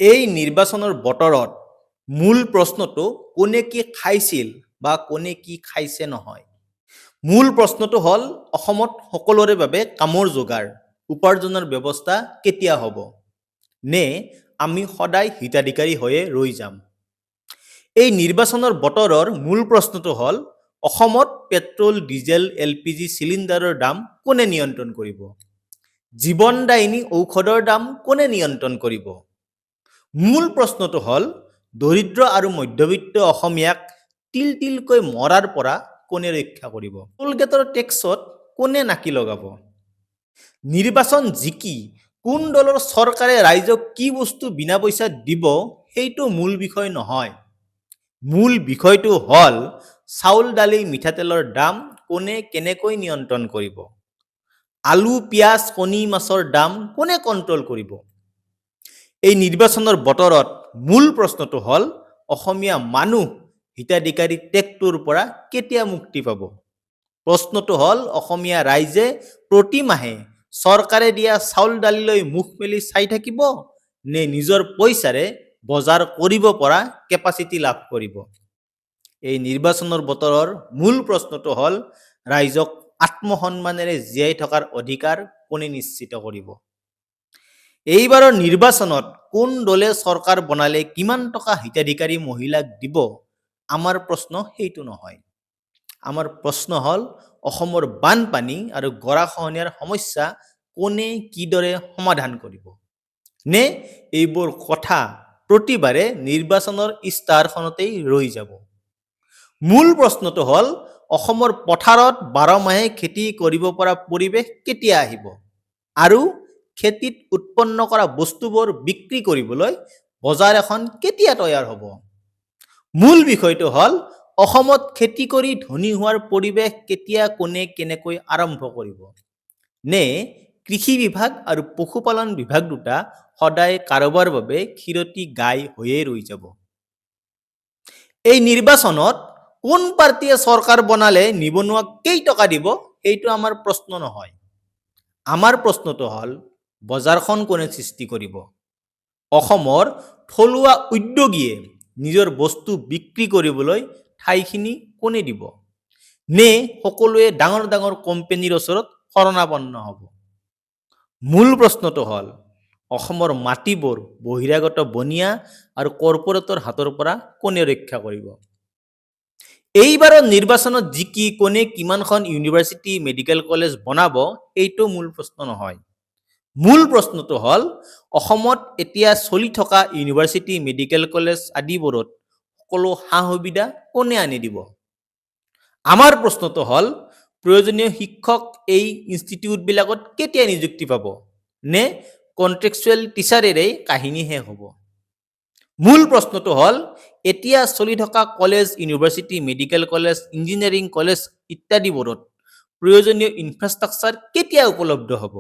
এই নিৰ্বাচনৰ বতৰত মূল প্ৰশ্নটো কোনে কি খাইছিল বা কোনে কি খাইছে নহয়। মূল প্ৰশ্নটো হ'ল অসমত সকলোৰে বাবে কামৰ যোগাৰ, উপাৰ্জনৰ ব্যৱস্থা কেতিয়া হ'ব? নে আমি সদায় হিতাধিকাৰী হৈয়ে ৰৈ যাম? এই নিৰ্বাচনৰ বতৰৰ মূল প্ৰশ্নটো হ'ল অসমত পেট্ৰল, ডিজেল, LPG চিলিণ্ডাৰৰ দাম কোনে নিয়ন্ত্ৰণ কৰিব? জীৱনদায়িনী ঔষধৰ দাম কোনে নিয়ন্ত্ৰণ কৰিব? মূল প্ৰশ্নটো হ'ল দৰিদ্ৰ আৰু মধ্যবিত্ত অসমীয়াক তিল তিলকৈ মৰাৰ পৰা কোনে ৰক্ষা কৰিব? টোলগেটৰ টেক্সত কোনে নাকি লগাব? নিৰ্বাচন জিকি কোন দলৰ চৰকাৰে ৰাইজক কি বস্তু বিনা পইচাত দিব সেইটো মূল বিষয় নহয়। মূল বিষয়টো হ'ল চাউল, দালি, মিঠাতেলৰ দাম কোনে কেনেকৈ নিয়ন্ত্ৰণ কৰিব? আলু, পিঁয়াজ, কণী, মাছৰ দাম কোনে কণ্ট্ৰল কৰিব? এই নিৰ্বাচনৰ বতৰত মূল প্ৰশ্নটো হ'ল অসমীয়া মানুহ হিতাধিকাৰী টেগটোৰ পৰা কেতিয়া মুক্তি পাব? প্ৰশ্নটো হ'ল অসমীয়া ৰাইজে প্ৰতি মাহে চৰকাৰে দিয়া চাউল দালিলৈ মুখ মেলি চাই থাকিব নে নিজৰ পইচাৰে বজাৰ কৰিব পৰা কেপাচিটি লাভ কৰিব? এই নিৰ্বাচনৰ বতৰৰ মূল প্ৰশ্নটো হ'ল ৰাইজক আত্মসন্মানেৰে জীয়াই থকাৰ অধিকাৰ কোনে নিশ্চিত কৰিব? এইবাৰৰ নিৰ্বাচনত কোন দলে চৰকাৰ বনালে কিমান টকা হিতাধিকাৰী মহিলাক দিব? আমাৰ প্ৰশ্ন সেইটো নহয়। আমাৰ প্ৰশ্ন হ'ল অসমৰ বানপানী আৰু গৰাখহনীয়াৰ সমস্যা কোনে কিদৰে সমাধান কৰিব? নে এইবোৰ কথা প্ৰতিবাৰে নিৰ্বাচনৰ ইস্তাহাৰখনতেই ৰৈ যাব? মূল প্ৰশ্নটো হ'ল অসমৰ পথাৰত 12 মাহে খেতি কৰিব পৰা পৰিৱেশ কেতিয়া আহিব? আৰু খেতিত উৎপন্ন কৰা বস্তুবোৰ বিক্ৰী কৰিবলৈ বজাৰ এখন কেতিয়া তৈয়াৰ হ'ব? মূল বিষয়টো হ'ল অসমত খেতি কৰি ধনী হোৱাৰ পৰিৱেশ কেতিয়া কোনে কেনেকৈ আৰম্ভ কৰিব? নে কৃষি বিভাগ আৰু পশুপালন বিভাগ দুটা সদায় কাৰোবাৰ বাবে ক্ষীৰতী গাই হৈয়ে ৰৈ যাব? এই নিৰ্বাচনত কোন পাৰ্টীয়ে চৰকাৰ বনালে নিবনুৱাক কেইটকা দিব সেইটো আমাৰ প্ৰশ্ন নহয়। আমাৰ প্ৰশ্নটো হ'ল বজাৰখন কোনে সৃষ্টি কৰিব? অসমৰ থলুৱা উদ্যোগীয়ে নিজৰ বস্তু বিক্ৰী কৰিবলৈ ঠাইখিনি কোনে দিব? নে সকলোৱে ডাঙৰ ডাঙৰ কোম্পানীৰ ওচৰত শৰণাপন্ন হ'ব? মূল প্ৰশ্নটো হ'ল অসমৰ মাটিবোৰ বহিৰাগত বনিয়া আৰু কৰ্পৰেটৰ হাতৰ পৰা কোনে ৰক্ষা কৰিব? এইবাৰৰ নিৰ্বাচনত জিকি কোনে কিমানখন ইউনিভাৰ্চিটি, মেডিকেল কলেজ বনাব এইটো মূল প্ৰশ্ন নহয়। মূল প্ৰশ্নটো হ'ল অসমত এতিয়া চলি থকা ইউনিভাৰ্চিটি, মেডিকেল কলেজ আদিবোৰত সকলো সা সুবিধা কোনে আনি দিব? আমাৰ প্ৰশ্নটো হ'ল প্ৰয়োজনীয় শিক্ষক এই ইনষ্টিটিউটবিলাকত কেতিয়া নিযুক্তি পাব? নে কণ্ট্ৰেকচুৱেল টিচাৰেৰেই কাহিনী শেষ হ'ব? মূল প্ৰশ্নটো হ'ল এতিয়া চলি থকা college, university, medical college, engineering college ইত্যাদিবোৰত প্ৰয়োজনীয় ইনফ্ৰাষ্ট্ৰাকচাৰ কেতিয়া উপলব্ধ হ'ব?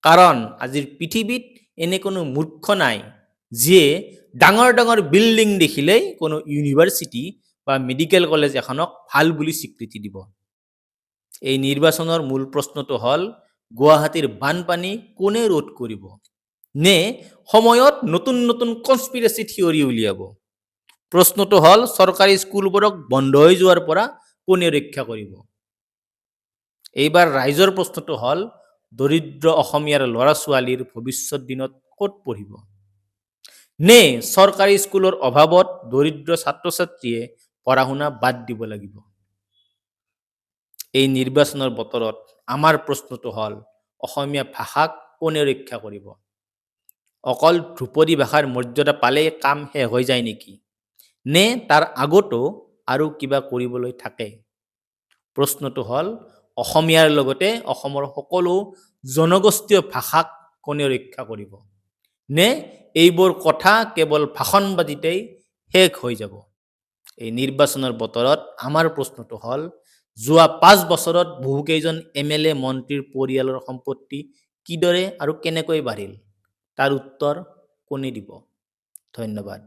কাৰণ আজিৰ পৃথিৱীত এনে কোনো মূৰ্খ নাই যিয়ে ডাঙৰ ডাঙৰ বিল্ডিং দেখিলেই কোনো ইউনিভাৰ্চিটি বা মেডিকেল কলেজ এখনক ভাল বুলি স্বীকৃতি দিব। এই নিৰ্বাচনৰ মূল প্ৰশ্নটো হ'ল গুৱাহাটীৰ বানপানী কোনে ৰোধ কৰিব? নে সময়ত নতুন নতুন কনস্পিৰেচি থিয়ৰি উলিয়াব? প্ৰশ্নটো হ'ল চৰকাৰী স্কুলবোৰক বন্ধ হৈ যোৱাৰ পৰা কোনে ৰক্ষা কৰিব? এইবাৰ ৰাইজৰ প্ৰশ্নটো হ'ল দৰিদ্ৰ অসমীয়াৰ ল'ৰা ছোৱালীৰ ভৱিষ্যত দিনত ক'ত পঢ়িব? নে চৰকাৰী স্কুলৰ অভাৱত দৰিদ্ৰ ছাত্ৰ ছাত্ৰীয়ে পঢ়া শুনা বাদ দিব লাগিব? এই নিৰ্বাচনৰ বতৰত আমাৰ প্ৰশ্নটো হ'ল অসমীয়া ভাষাক কোনে ৰক্ষা কৰিব? অকল ধ্ৰুপদী ভাষাৰ মৰ্যাদা পালেই কাম শেষ হৈ যায় নেকি? নে তাৰ আগতো আৰু কিবা কৰিবলৈ থাকে? প্ৰশ্নটো হ'ল অসমীয়াৰ লগতে অসমৰ সকলো জনগোষ্ঠীয় ভাষাক কোনে ৰক্ষা কৰিব? নে এইবোৰ কথা কেৱল ভাষণবাদীতেই শেষ হৈ যাব? এই নিৰ্বাচনৰ বতৰত আমাৰ প্ৰশ্নটো হ'ল যোৱা 5 বছৰত বহুকেইজন MLA মন্ত্ৰীৰ পৰিয়ালৰ সম্পত্তি কিদৰে আৰু কেনেকৈ বাঢ়িল? তাৰ উত্তৰ কোনে দিব? ধন্যবাদ।